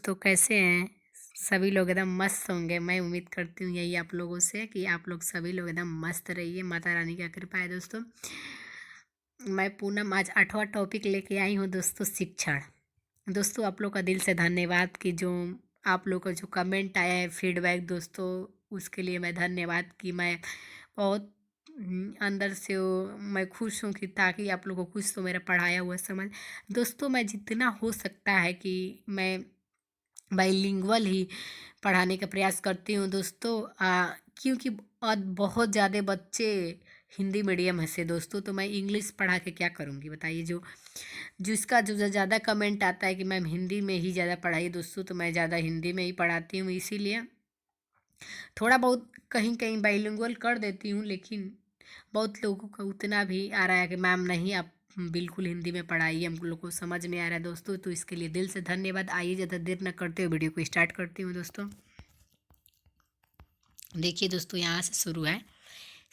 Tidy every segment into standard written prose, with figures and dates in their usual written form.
तो कैसे हैं सभी लोग? एकदम मस्त होंगे। मैं उम्मीद करती हूँ यही आप लोगों से कि आप लोग सभी लोग एकदम मस्त रहिए। माता रानी की कृपा है दोस्तों। मैं पूनम आज 8वां टॉपिक लेके आई हूँ दोस्तों, शिक्षण। दोस्तों आप लोग का दिल से धन्यवाद कि जो आप लोग का जो कमेंट आया है, फीडबैक दोस्तों, उसके लिए मैं धन्यवाद कि मैं बहुत अंदर से मैं खुश हूँ कि ताकि आप लोगों को कुछ तो मेरा पढ़ाया हुआ समझ। दोस्तों मैं जितना हो सकता है कि मैं बाइलिंगुअल ही पढ़ाने का प्रयास करती हूँ दोस्तों। क्योंकि बहुत ज़्यादा बच्चे हिंदी मीडियम है से दोस्तों, तो मैं इंग्लिश पढ़ा के क्या करूँगी बताइए। जो जिसका जो ज़्यादा कमेंट आता है कि मैम हिंदी में ही ज़्यादा पढ़ाइए दोस्तों, तो मैं ज़्यादा हिंदी में ही पढ़ाती हूँ। इसीलिए थोड़ा बहुत कहीं कहीं बाइलिंगुअल कर देती हूँ, लेकिन बहुत लोगों का उतना भी आ रहा है कि मैम नहीं, आप बिल्कुल हिंदी में पढ़ाइए, हम लोग को समझ में आ रहा है दोस्तों। तो इसके लिए दिल से धन्यवाद। आइए ज़्यादा देर न करते हुए वीडियो को स्टार्ट करती हूँ दोस्तों। देखिए दोस्तों, यहाँ से शुरू है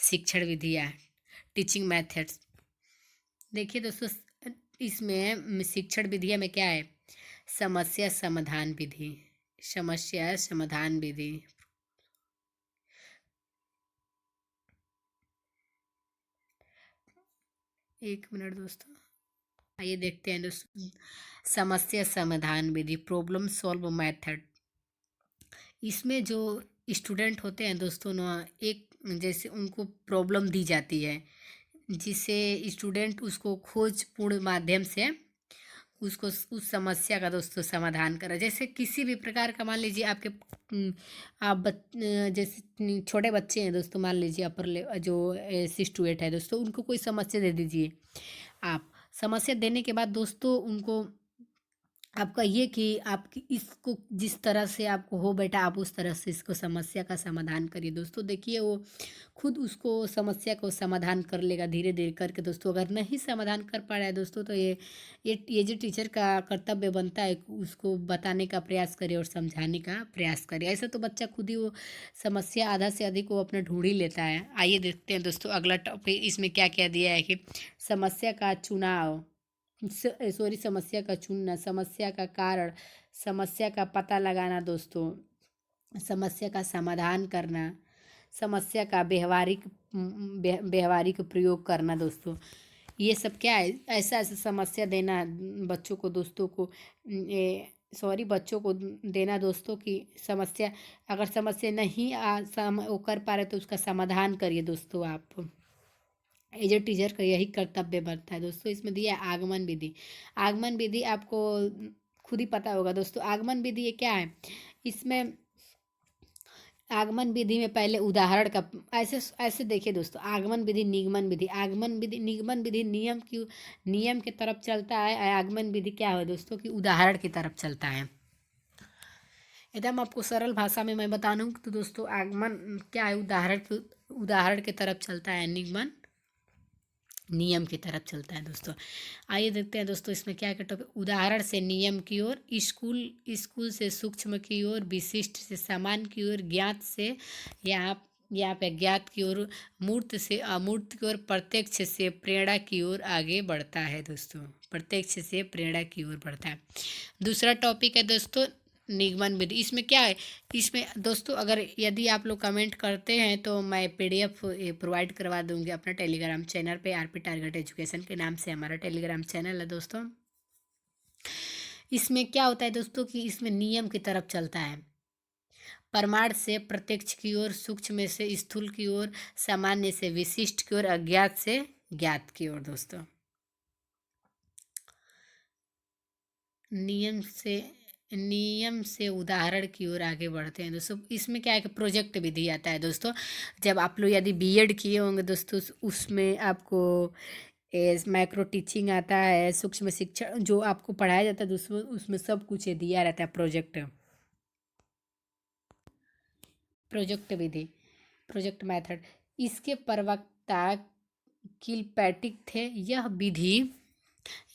शिक्षण विधियाँ, टीचिंग मेथड्स। देखिए दोस्तों, इसमें शिक्षण विधियाँ में क्या है? समस्या समाधान विधि, समस्या समाधान विधि। एक मिनट दोस्तों, आइए देखते हैं दोस्तों। समस्या समाधान विधि, प्रॉब्लम सॉल्व मेथड। इसमें जो स्टूडेंट होते हैं दोस्तों ना, एक जैसे उनको प्रॉब्लम दी जाती है, जिसे स्टूडेंट उसको खोजपूर्ण माध्यम से उसको उस समस्या का दोस्तों समाधान करा। जैसे किसी भी प्रकार का, मान लीजिए आपके आप जैसे छोटे बच्चे हैं दोस्तों, मान लीजिए अपर ले जो 6 to 8 है दोस्तों, उनको कोई समस्या दे दीजिए। आप समस्या देने के बाद दोस्तों उनको आप कहिए कि आपकी इसको जिस तरह से आपको हो बेटा, आप उस तरह से इसको समस्या का समाधान करिए दोस्तों। देखिए वो खुद उसको समस्या को समाधान कर लेगा धीरे धीरे करके दोस्तों। अगर नहीं समाधान कर पा रहा है दोस्तों, तो ये जो टीचर का कर्तव्य बनता है कि उसको बताने का प्रयास करे और समझाने का प्रयास करे। ऐसे तो बच्चा खुद ही वो समस्या आधा से अधिक वो अपना ढूंढ ही लेता है। आइए देखते हैं दोस्तों अगला टॉपिक इसमें क्या क्या दिया है कि समस्या का चुनाव, समस्या का चुनना, समस्या का कारण, समस्या का पता लगाना दोस्तों, समस्या का समाधान करना, समस्या का व्यवहारिक प्रयोग करना दोस्तों। ये सब क्या है? ऐसा ऐसा समस्या देना बच्चों को दोस्तों को, बच्चों को देना दोस्तों की समस्या, अगर समस्या नहीं वो कर पा रहे तो उसका समाधान करिए दोस्तों आप। एज ए टीचर का यही कर्तव्य बनता है दोस्तों। इसमें दिया है आगमन विधि। आगमन विधि आपको खुद ही पता होगा दोस्तों। आगमन विधि ये क्या है? इसमें आगमन विधि में पहले उदाहरण का, ऐसे ऐसे देखिए दोस्तों, आगमन विधि निगमन विधि। आगमन विधि निगमन विधि नियम की तरफ चलता है। आगमन विधि क्या है दोस्तों कि उदाहरण की तरफ चलता है। एकदम आपको सरल भाषा में मैं बता दूँ तो दोस्तों, आगमन क्या है? उदाहरण की तरफ चलता है। निगमन नियम की तरफ चलता है दोस्तों। आइए देखते हैं दोस्तों इसमें क्या क्या टॉपिक। उदाहरण से नियम की ओर, स्कूल से सूक्ष्म की ओर, विशिष्ट से सामान्य की ओर, ज्ञात से यहाँ पे ज्ञात की ओर, मूर्त से अमूर्त की ओर, प्रत्यक्ष से प्रेरणा की ओर आगे बढ़ता है दोस्तों। प्रत्यक्ष से प्रेरणा की ओर बढ़ता है। दूसरा टॉपिक है दोस्तों निगमन विधि। इसमें क्या है? इसमें दोस्तों अगर यदि आप लोग कमेंट करते हैं तो मैं PDF प्रोवाइड करवा दूंगी अपना टेलीग्राम चैनल पे। RP टारगेट एजुकेशन के नाम से हमारा टेलीग्राम चैनल है दोस्तों। इसमें क्या होता है दोस्तों कि इसमें नियम की तरफ चलता है। प्रमाण से प्रत्यक्ष की ओर, सूक्ष्म से स्थूल की ओर, सामान्य से विशिष्ट की ओर, अज्ञात से ज्ञात की ओर दोस्तों। नियम से उदाहरण की ओर आगे बढ़ते हैं दोस्तों। इसमें क्या है कि प्रोजेक्ट विधि आता है दोस्तों। जब आप लोग यदि B.Ed किए होंगे दोस्तों, उसमें आपको माइक्रो टीचिंग आता है, सूक्ष्म शिक्षा जो आपको पढ़ाया जाता है दोस्तों, उसमें सब कुछ दिया रहता है। प्रोजेक्ट विधि, प्रोजेक्ट मेथड। इसके प्रवक्ता किलपैट्रिक थे।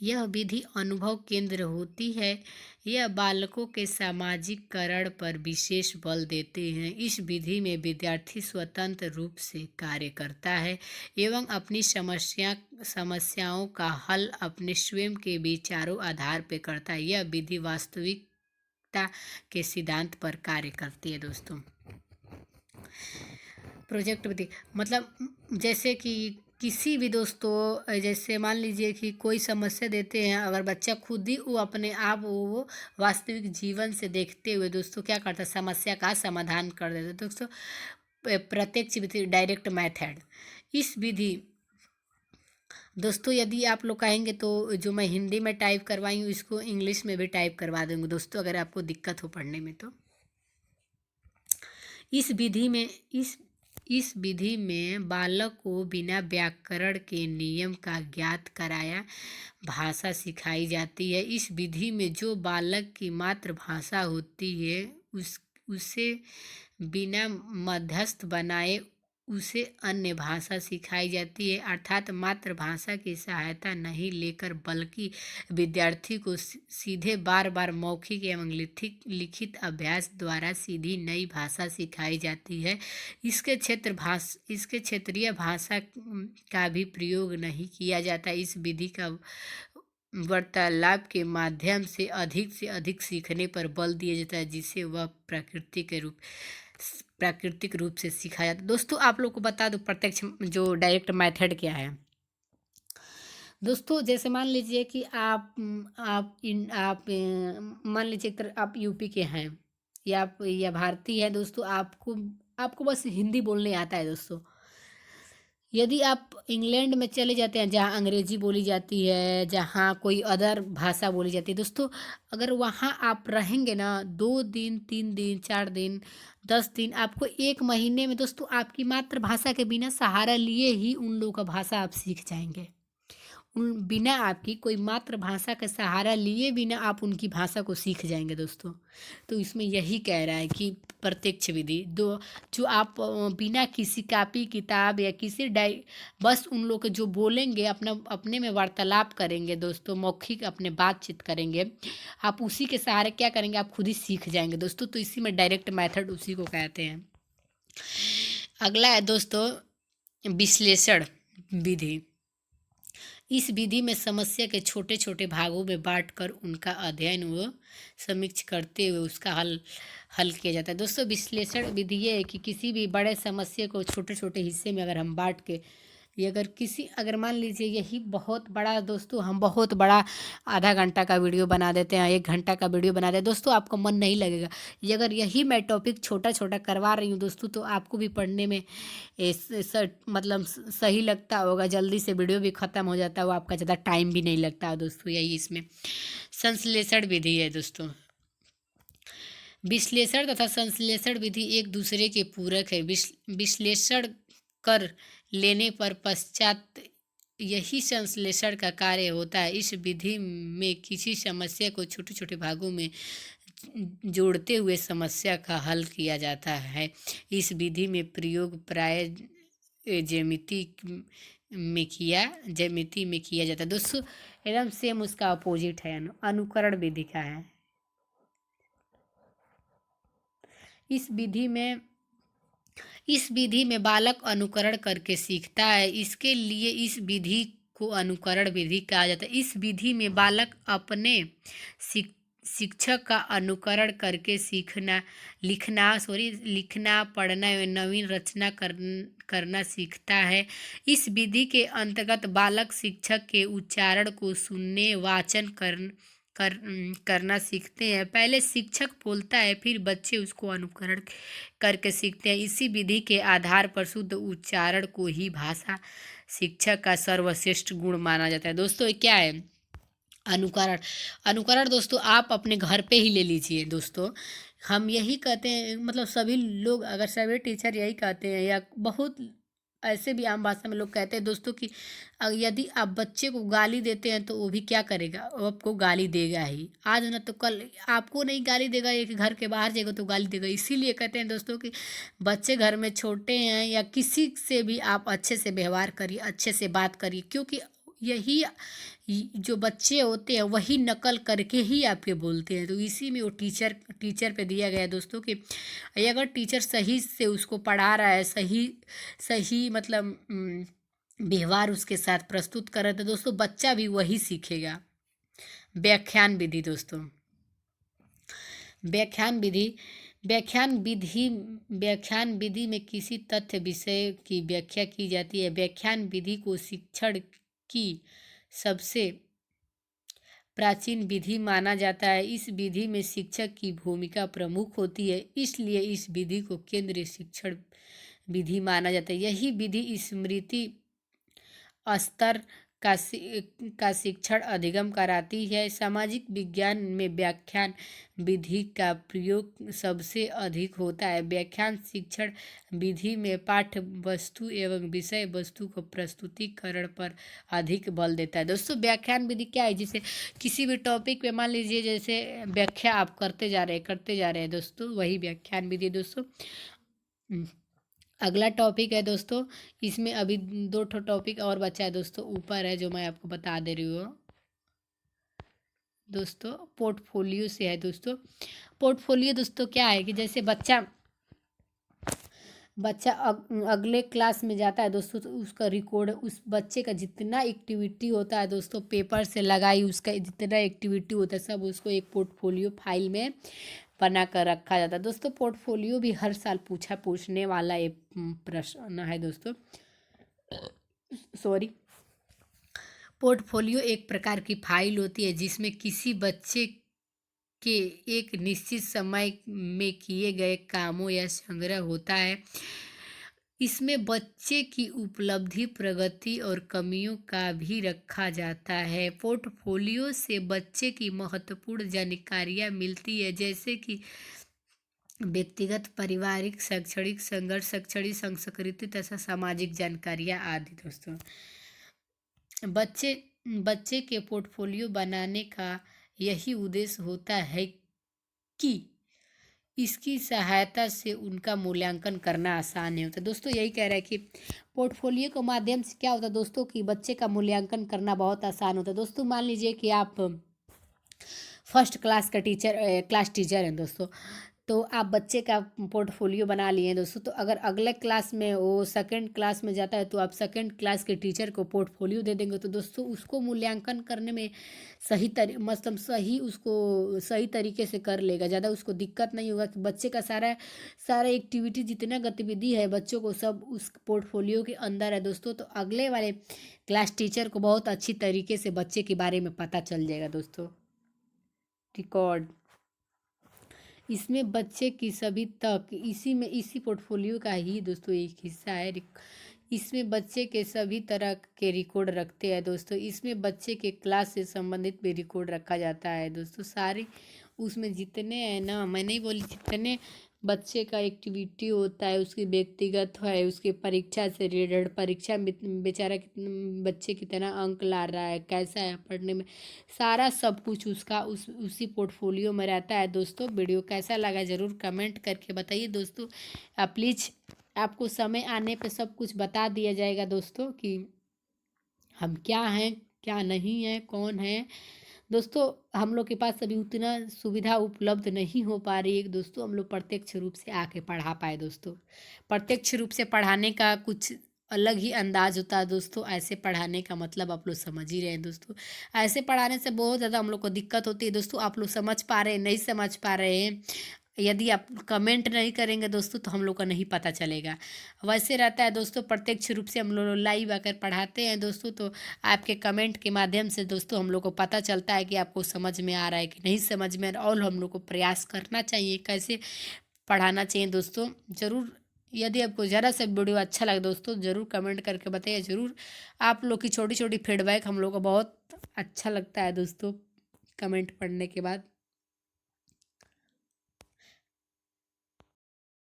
यह विधि अनुभव केंद्र होती है। यह बालकों के सामाजिककरण पर विशेष बल देते हैं। इस विधि में विद्यार्थी स्वतंत्र रूप से कार्य करता है एवं अपनी समस्याओं का हल अपने स्वयं के विचारों आधार पर करता है। यह विधि प्राथमिकता के सिद्धांत पर कार्य करती है दोस्तों। प्रोजेक्ट विधि मतलब जैसे कि किसी भी दोस्तों जैसे मान लीजिए कि कोई समस्या देते हैं, अगर बच्चा खुद ही वो अपने आप वो वास्तविक जीवन से देखते हुए दोस्तों क्या करता है, समस्या का समाधान कर देता है दोस्तों। प्रत्यक्ष विधि, डायरेक्ट मेथड, इस विधि दोस्तों यदि आप लोग कहेंगे तो जो मैं हिंदी में टाइप करवाई हूँ इसको इंग्लिश में भी टाइप करवा दूँगी दोस्तों, अगर आपको दिक्कत हो पढ़ने में तो। इस विधि में इस विधि में बालक को बिना व्याकरण के नियम का ज्ञात कराया भाषा सिखाई जाती है। इस विधि में जो बालक की मातृभाषा होती है उसे बिना मध्यस्थ बनाए उसे अन्य भाषा सिखाई जाती है, अर्थात मातृभाषा की सहायता नहीं लेकर, बल्कि विद्यार्थी को सीधे बार बार मौखिक एवं लिखित अभ्यास द्वारा सीधी नई भाषा सिखाई जाती है। इसके क्षेत्रीय भाषा का भी प्रयोग नहीं किया जाता। इस विधि का वार्तालाप के माध्यम से अधिक सीखने पर बल दिया जाता है, जिसे वह प्राकृतिक रूप से सीखा जाता है। दोस्तों आप लोग को बता दो प्रत्यक्ष जो डायरेक्ट मेथड क्या है दोस्तों। जैसे मान लीजिए कि आप मान लीजिए आप यूपी के हैं या भारतीय है दोस्तों, आपको बस हिंदी बोलने आता है दोस्तों। यदि आप इंग्लैंड में चले जाते हैं जहाँ अंग्रेजी बोली जाती है, जहाँ कोई अदर भाषा बोली जाती है दोस्तों, अगर वहाँ आप रहेंगे ना 2 दिन 3 दिन 4 दिन 10 दिन, आपको 1 महीने में दोस्तों आपकी मातृभाषा के बिना सहारा लिए ही उन लोगों का भाषा आप सीख जाएंगे। बिना आपकी कोई मातृभाषा का सहारा लिए बिना आप उनकी भाषा को सीख जाएंगे दोस्तों। तो इसमें यही कह रहा है कि प्रत्यक्ष विधि जो आप बिना किसी कॉपी किताब या किसी बस उन लोग के जो बोलेंगे अपने में वार्तालाप करेंगे दोस्तों, मौखिक अपने बातचीत करेंगे, आप उसी के सहारे क्या करेंगे, आप खुद ही सीख जाएंगे दोस्तों। तो इसी में डायरेक्ट मेथड उसी को कहते हैं। अगला है दोस्तों विश्लेषण विधि। इस विधि में समस्या के छोटे छोटे भागों में बांटकर उनका अध्ययन व समीक्षा करते हुए उसका हल किया जाता है दोस्तों। विश्लेषण विधि ये है कि किसी भी बड़े समस्या को छोटे छोटे हिस्से में अगर हम बांट के ये अगर मान लीजिए यही बहुत बड़ा दोस्तों, हम बहुत बड़ा आधा घंटा का वीडियो बना देते हैं, 1 घंटा का वीडियो बना देते हैं दोस्तों, आपको मन नहीं लगेगा। ये अगर यही मैं टॉपिक छोटा छोटा करवा रही हूँ दोस्तों, तो आपको भी पढ़ने में मतलब सही लगता होगा, जल्दी से वीडियो भी ख़त्म हो जाता है, वो आपका ज़्यादा टाइम भी नहीं लगता है दोस्तों। यही इसमें संश्लेषण विधि है दोस्तों। विश्लेषण तथा संश्लेषण विधि एक दूसरे के पूरक है। विश्लेषण कर लेने पर पश्चात यही संश्लेषण का कार्य होता है। इस विधि में किसी समस्या को छोटे छोटे भागों में जोड़ते हुए समस्या का हल किया जाता है। इस विधि में प्रयोग प्राय ज्यामिति में किया जाता है दोस्तों। एकदम सेम उसका अपोजिट है, अनुकरण विधि का है। इस विधि में बालक अनुकरण करके सीखता है, इसके लिए इस विधि को अनुकरण विधि कहा जाता है। इस विधि में बालक अपने शिक्षक का अनुकरण करके लिखना पढ़ना एवं नवीन रचना करना सीखता है। इस विधि के अंतर्गत बालक शिक्षक के उच्चारण को सुनने वाचन करना सीखते हैं। पहले शिक्षक बोलता है, फिर बच्चे उसको अनुकरण करके सीखते हैं। इसी विधि के आधार पर शुद्ध उच्चारण को ही भाषा शिक्षक का सर्वश्रेष्ठ गुण माना जाता है दोस्तों। क्या है अनुकरण दोस्तों, आप अपने घर पे ही ले लीजिए दोस्तों। हम यही कहते हैं, मतलब सभी लोग, अगर सभी टीचर यही कहते हैं, या बहुत ऐसे भी आम भाषा में लोग कहते हैं दोस्तों कि यदि आप बच्चे को गाली देते हैं तो वो भी क्या करेगा, वो आपको गाली देगा ही। आज ना तो कल आपको नहीं गाली देगा, एक घर के बाहर जाएगा तो गाली देगा। इसीलिए कहते हैं दोस्तों कि बच्चे घर में छोटे हैं या किसी से भी आप अच्छे से व्यवहार करिए, अच्छे से बात करिए, क्योंकि यही जो बच्चे होते हैं वही नकल करके ही आपके बोलते हैं। तो इसी में वो टीचर पे दिया गया है दोस्तों कि अगर टीचर सही से उसको पढ़ा रहा है, सही मतलब व्यवहार उसके साथ प्रस्तुत कर रहे थे दोस्तों, बच्चा भी वही सीखेगा। व्याख्यान विधि दोस्तों, व्याख्यान विधि व्याख्यान विधि में किसी तथ्य विषय की व्याख्या की जाती है। व्याख्यान विधि को शिक्षण की सबसे प्राचीन विधि माना जाता है। इस विधि में शिक्षक की भूमिका प्रमुख होती है, इसलिए इस विधि को केंद्रीय शिक्षण विधि माना जाता है। यही विधि स्मृति स्तर का शिक्षण अधिगम कराती है। सामाजिक विज्ञान में व्याख्यान विधि का प्रयोग सबसे अधिक होता है। व्याख्यान शिक्षण विधि में पाठ्य वस्तु एवं विषय वस्तु को प्रस्तुतिकरण पर अधिक बल देता है। दोस्तों व्याख्यान विधि क्या है? जैसे किसी भी टॉपिक पे मान लीजिए जैसे व्याख्या आप करते जा रहे हैं दोस्तों, वही व्याख्यान विधि दोस्तों। अगला टॉपिक है दोस्तों, इसमें अभी 2 ठो टॉपिक और बचा है दोस्तों, ऊपर है जो मैं आपको बता दे रही हूँ दोस्तों। पोर्टफोलियो से है दोस्तों। पोर्टफोलियो दोस्तों क्या है कि जैसे बच्चा अगले क्लास में जाता है दोस्तों, तो उसका रिकॉर्ड, उस बच्चे का जितना एक्टिविटी होता है दोस्तों, पेपर से लगाई उसका जितना एक्टिविटी होता है सब उसको एक पोर्टफोलियो फाइल में बना कर रखा जाता है दोस्तों। पोर्टफोलियो भी हर साल पूछने वाला एक प्रश्न है दोस्तों। सॉरी। पोर्टफोलियो एक प्रकार की फाइल होती है जिसमें किसी बच्चे के एक निश्चित समय में किए गए कामों या संग्रह होता है। इसमें बच्चे की उपलब्धि, प्रगति और कमियों का भी रखा जाता है। पोर्टफोलियो से बच्चे की महत्वपूर्ण जानकारियाँ मिलती है, जैसे कि व्यक्तिगत, पारिवारिक, शैक्षणिक संघर्ष, शैक्षणिक संस्कृति तथा सामाजिक जानकारियाँ आदि दोस्तों। बच्चे के पोर्टफोलियो बनाने का यही उद्देश्य होता है कि इसकी सहायता से उनका मूल्यांकन करना आसान नहीं होता दोस्तों। यही कह रहा है कि पोर्टफोलियो के माध्यम से क्या होता है दोस्तों कि बच्चे का मूल्यांकन करना बहुत आसान होता है दोस्तों। मान लीजिए कि आप फर्स्ट क्लास टीचर हैं दोस्तों, तो आप बच्चे का पोर्टफोलियो बना लिए हैं दोस्तों, तो अगर अगले क्लास में वो सेकंड क्लास में जाता है तो आप सेकंड क्लास के टीचर को पोर्टफोलियो दे देंगे, तो दोस्तों उसको मूल्यांकन करने में उसको सही तरीके से कर लेगा, ज़्यादा उसको दिक्कत नहीं होगा कि बच्चे का सारा एक्टिविटी जितना गतिविधि है बच्चों को सब उस पोर्टफोलियो के अंदर है दोस्तों। तो अगले वाले क्लास टीचर को बहुत अच्छी तरीके से बच्चे के बारे में पता चल जाएगा दोस्तों। रिकॉर्ड, इसमें बच्चे की सभी तक इसी पोर्टफोलियो का ही दोस्तों एक हिस्सा है। इसमें बच्चे के सभी तरह के रिकॉर्ड रखते हैं दोस्तों। इसमें बच्चे के क्लास से संबंधित भी रिकॉर्ड रखा जाता है दोस्तों। सारे उसमें जितने हैं ना, मैं नहीं बोली, जितने बच्चे का एक्टिविटी होता है, उसकी व्यक्तिगत है, उसकी परीक्षा से रिलेटेड, परीक्षा में बेचारा बच्चे कितना अंक ला रहा है, कैसा है पढ़ने में, सारा सब कुछ उसका उसी पोर्टफोलियो में रहता है दोस्तों। वीडियो कैसा लगा ज़रूर कमेंट करके बताइए दोस्तों। प्लीज़ आपको समय आने पे सब कुछ बता दिया जाएगा दोस्तों कि हम क्या हैं क्या नहीं है, कौन है दोस्तों। हम लोग के पास अभी उतना सुविधा उपलब्ध नहीं हो पा रही है दोस्तों, हम लोग प्रत्यक्ष रूप से आके पढ़ा पाए दोस्तों। प्रत्यक्ष रूप से पढ़ाने का कुछ अलग ही अंदाज होता है दोस्तों। ऐसे पढ़ाने का मतलब आप लोग समझ ही रहे हैं दोस्तों। ऐसे पढ़ाने से बहुत ज़्यादा हम लोग को दिक्कत होती है दोस्तों। आप लोग समझ पा रहे हैं, नहीं समझ पा रहे हैं, यदि आप कमेंट नहीं करेंगे दोस्तों तो हम लोग को नहीं पता चलेगा। वैसे रहता है दोस्तों, प्रत्यक्ष रूप से हम लोग लाइव आकर पढ़ाते हैं दोस्तों, तो आपके कमेंट के माध्यम से दोस्तों हम लोग को पता चलता है कि आपको समझ में आ रहा है कि नहीं समझ में, और हम लोग को प्रयास करना चाहिए कैसे पढ़ाना चाहिए दोस्तों। ज़रूर यदि आपको ज़रा सा वीडियो अच्छा लगे दोस्तों ज़रूर कमेंट करके बताइए। ज़रूर आप लोग की छोटी छोटी फीडबैक हम लोग को बहुत अच्छा लगता है दोस्तों कमेंट पढ़ने के बाद।